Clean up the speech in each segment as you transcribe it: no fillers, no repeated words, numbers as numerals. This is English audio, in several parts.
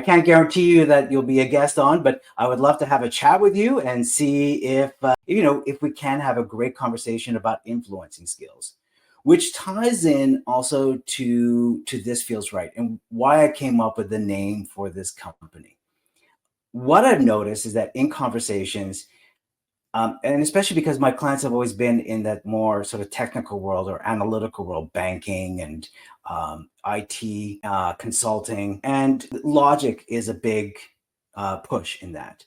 can't guarantee you that you'll be a guest on, but I would love to have a chat with you and see if, if we can have a great conversation about influencing skills, which ties in also to This Feels Right and why I came up with the name for this company. What I've noticed is that in conversations, and especially because my clients have always been in that more sort of technical world or analytical world, banking and IT consulting, and logic is a big push in that.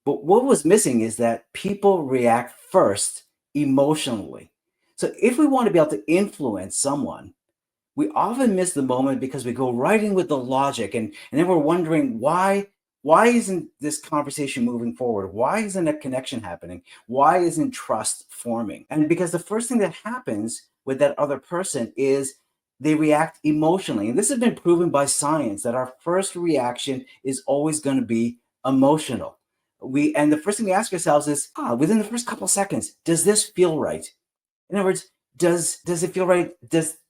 But what was missing is that people react first emotionally. So if we want to be able to influence someone, we often miss the moment because we go right in with the logic, and then we're wondering why isn't this conversation moving forward? Why isn't a connection happening? Why isn't trust forming? And because the first thing that happens with that other person is they react emotionally. And this has been proven by science that our first reaction is always going to be emotional. And the first thing we ask ourselves is, within the first couple of seconds, does this feel right? In other words, does it feel right?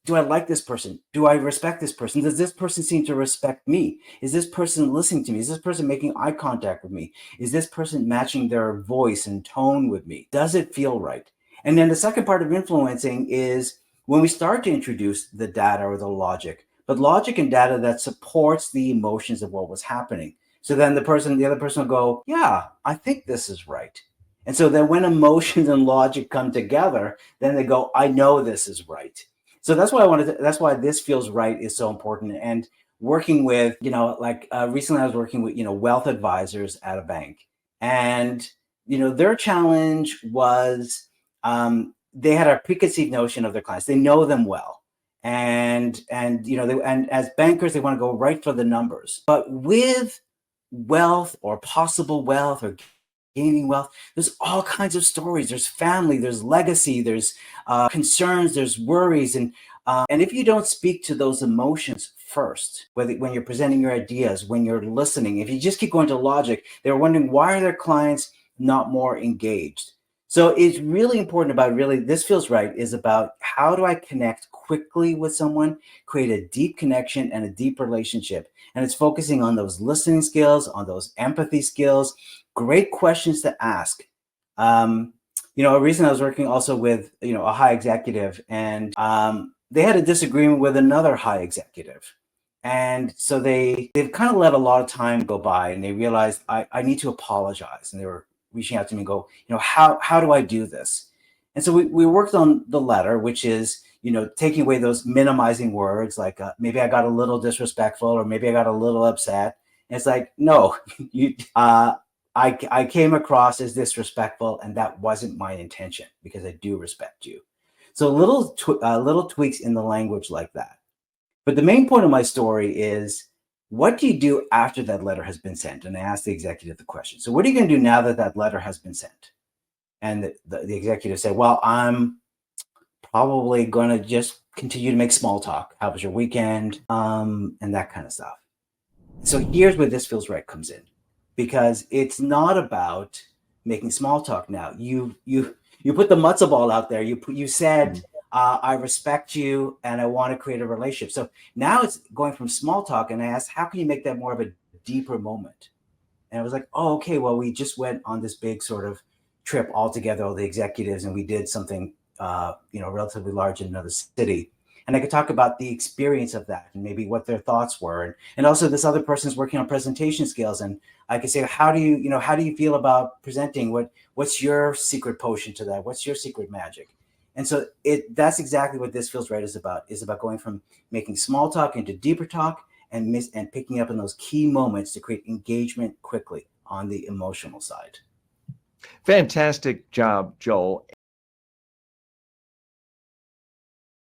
Do I like this person? Do I respect this person? Does this person seem to respect me? Is this person listening to me? Is this person making eye contact with me? Is this person matching their voice and tone with me? Does it feel right? And then the second part of influencing is when we start to introduce the data or the logic, but logic and data that supports the emotions of what was happening. So then the other person will go, yeah, I think this is right. And so then when emotions and logic come together, then they go, I know this is right. So that's why that's why This Feels Right is so important. And working with, recently I was working with, wealth advisors at a bank, and, their challenge was, they had a preconceived notion of their clients. They know them well. And as bankers, they want to go right for the numbers, but with wealth or possible wealth or gaining wealth, there's all kinds of stories. There's family, there's legacy, there's concerns, there's worries, and if you don't speak to those emotions first, whether when you're presenting your ideas, when you're listening, if you just keep going to logic, they're wondering why are their clients not more engaged. So it's really important about This Feels Right is about how do I connect quickly with someone, create a deep connection and a deep relationship. And it's focusing on those listening skills, on those empathy skills, great questions to ask. Recently I was working also with, a high executive, and they had a disagreement with another high executive. And so they've kind of let a lot of time go by, and they realized I need to apologize. And they were reaching out to me and go, how do I do this? And so we worked on the letter, which is, taking away those minimizing words, like maybe I got a little disrespectful, or maybe I got a little upset. And it's like, no, I came across as disrespectful, and that wasn't my intention because I do respect you. So little tweaks in the language like that. But the main point of my story is, what do you do after that letter has been sent? And I asked the executive the question. So what are you going to do now that that letter has been sent? And the executive said, well, I'm probably going to just continue to make small talk. How was your weekend? And that kind of stuff. So here's where This Feels Right comes in, because it's not about making small talk now. You put the matzo ball out there. You said, I respect you and I want to create a relationship. So now it's going from small talk, and I asked, how can you make that more of a deeper moment? And I was like, oh, okay, well, we just went on this big sort of trip all together, all the executives, and we did something, relatively large in another city. And I could talk about the experience of that and maybe what their thoughts were. And also this other person's working on presentation skills. And I could say, how do you feel about presenting? What's your secret potion to that? What's your secret magic? And so that's exactly what This Feels Right is about going from making small talk into deeper talk, and picking up on those key moments to create engagement quickly on the emotional side. Fantastic job, Joel.